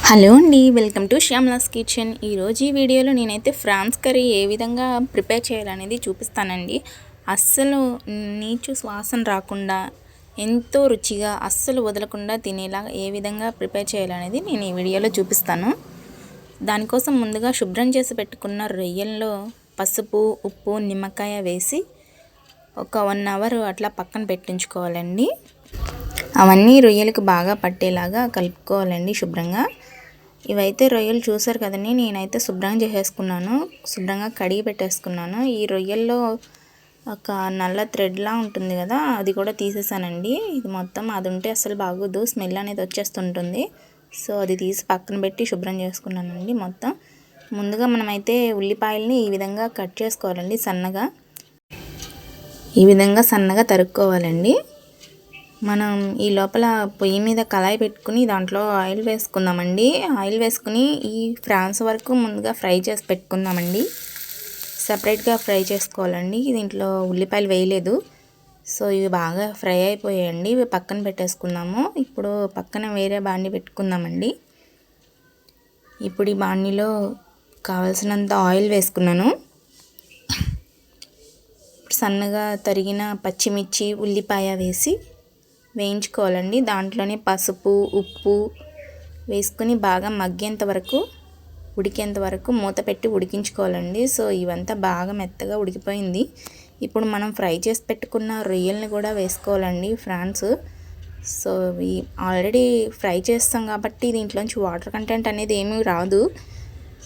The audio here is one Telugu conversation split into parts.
హలో అండి, వెల్కమ్ టు శ్యామ్లాస్ కిచెన్. ఈరోజు ఈ వీడియోలో నేనైతే ఫ్రాన్స్ కర్రీ ఏ విధంగా ప్రిపేర్ చేయాలనేది చూపిస్తానండి. అస్సలు నీచు వాసన రాకుండా ఎంతో రుచిగా అస్సలు వదలకుండా తినేలా ఏ విధంగా ప్రిపేర్ చేయాలనేది నేను ఈ వీడియోలో చూపిస్తాను. దానికోసం ముందుగా శుభ్రం చేసి పెట్టుకున్న రొయ్యల్లో పసుపు, ఉప్పు, నిమ్మకాయ వేసి ఒక 1 అవర్ అట్లా పక్కన పెట్టించుకోవాలండి. అవన్నీ రొయ్యలకు బాగా పట్టేలాగా కలుపుకోవాలండి శుభ్రంగా. ఇవైతే రొయ్యలు చూసారు కదండి, నేనైతే శుభ్రంగా చేసేసుకున్నాను, శుభ్రంగా కడిగి పెట్టేసుకున్నాను. ఈ రొయ్యల్లో ఒక నల్ల థ్రెడ్లా ఉంటుంది కదా, అది కూడా తీసేసానండి. ఇది మొత్తం అది ఉంటే అసలు బాగోదు, స్మెల్ అనేది వచ్చేస్తుంటుంది. సో అది తీసి పక్కన పెట్టి శుభ్రం చేసుకున్నానండి మొత్తం. ముందుగా మనమైతే ఉల్లిపాయలని ఈ విధంగా కట్ చేసుకోవాలండి, సన్నగా ఈ విధంగా సన్నగా తరుక్కోవాలండి. మనం ఈ లోపల పొయ్యి మీద కళాయి పెట్టుకుని దాంట్లో ఆయిల్ వేసుకుందామండి. ఆయిల్ వేసుకుని ఈ ఫ్రాన్స్ వరకు ముందుగా ఫ్రై చేసి పెట్టుకుందామండి. సపరేట్గా ఫ్రై చేసుకోవాలండి. దీంట్లో ఉల్లిపాయలు వేయలేదు. సో ఇవి బాగా ఫ్రై అయిపోయాయండి, ఇవి పక్కన పెట్టేసుకుందాము. ఇప్పుడు పక్కన వేరే బాండి పెట్టుకుందామండి. ఇప్పుడు ఈ బాండిలో కావాల్సినంత ఆయిల్ వేసుకున్నాను. సన్నగా తరిగిన పచ్చిమిర్చి, ఉల్లిపాయ వేసి వేయించుకోవాలండి. దాంట్లోనే పసుపు, ఉప్పు వేసుకొని బాగా మగ్గేంత వరకు, ఉడికేంత వరకు మూత పెట్టి ఉడికించుకోవాలండి. సో ఇవంతా బాగా మెత్తగా ఉడికిపోయింది. ఇప్పుడు మనం ఫ్రై చేసి పెట్టుకున్న రొయ్యల్ని కూడా వేసుకోవాలండి ఫ్రాన్స్. సో ఇవి ఆల్రెడీ ఫ్రై చేస్తాం కాబట్టి దీంట్లోంచి వాటర్ కంటెంట్ అనేది ఏమీ రాదు.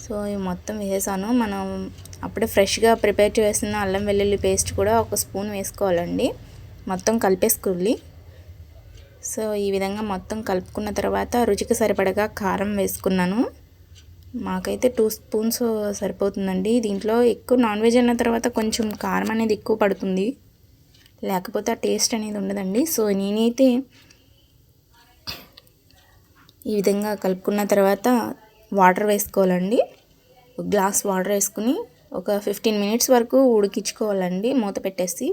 సో ఇవి మొత్తం వేసాను. మనం అప్పుడే ఫ్రెష్గా ప్రిపేర్ చేసిన అల్లం వెల్లుల్లి పేస్ట్ కూడా 1 స్పూన్ వేసుకోవాలండి. మొత్తం కలిపేసుకోవాలి. సో ఈ విధంగా మొత్తం కలుపుకున్న తర్వాత రుచికి సరిపడగా కారం వేసుకున్నాను. మాకైతే 2 స్పూన్స్ సరిపోతుందండి. దీంట్లో ఎక్కువ నాన్ వెజ్ అన్న తర్వాత కొంచెం కారం అనేది ఎక్కువ పడుతుంది, లేకపోతే ఆ టేస్ట్ అనేది ఉండదండి. సో నేనైతే ఈ విధంగా కలుపుకున్న తర్వాత వాటర్ వేసుకోవాలండి. 1 గ్లాస్ వాటర్ వేసుకుని ఒక 15 మినిట్స్ వరకు ఉడికించుకోవాలండి మూత పెట్టేసి.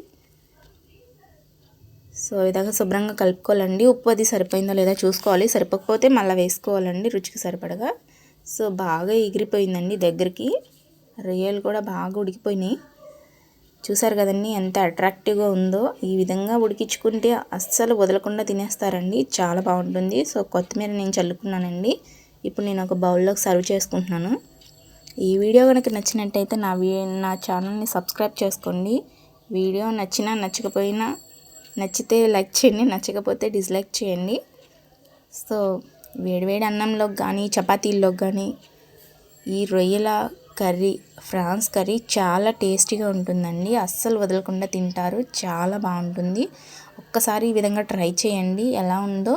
సో ఈ విధంగా శుభ్రంగా కలుపుకోవాలండి. ఉప్పు అది సరిపోయిందో లేదా చూసుకోవాలి, సరిపోకపోతే మళ్ళీ వేసుకోవాలండి రుచికి సరిపడగా. సో బాగా ఎగిరిపోయిందండి దగ్గరికి, రొయ్యలు కూడా బాగా ఉడికిపోయినాయి. చూసారు కదండి ఎంత అట్రాక్టివ్గా ఉందో. ఈ విధంగా ఉడికించుకుంటే అస్సలు వదలకుండా తినేస్తారండి, చాలా బాగుంటుంది. సో కొత్తిమీర నేను చల్లుకున్నానండి. ఇప్పుడు నేను ఒక బౌల్లోకి సర్వ్ చేసుకుంటున్నాను. ఈ వీడియో కనుక నచ్చినట్టయితే నా ఛానల్ని సబ్స్క్రైబ్ చేసుకోండి. వీడియో నచ్చినా నచ్చకపోయినా, నచ్చితే లైక్ చేయండి, నచ్చకపోతే డిస్లైక్ చేయండి. సో వేడివేడి అన్నంలోకి కానీ చపాతీల్లోకి కానీ ఈ రొయ్యల కర్రీ, ఫ్రాన్స్ కర్రీ చాలా టేస్టీగా ఉంటుందండి. అస్సలు వదలకుండా తింటారు, చాలా బాగుంటుంది. ఒక్కసారి ఈ విధంగా ట్రై చేయండి, ఎలా ఉందో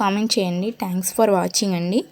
కామెంట్ చేయండి. థ్యాంక్స్ ఫర్ వాచింగ్ అండి.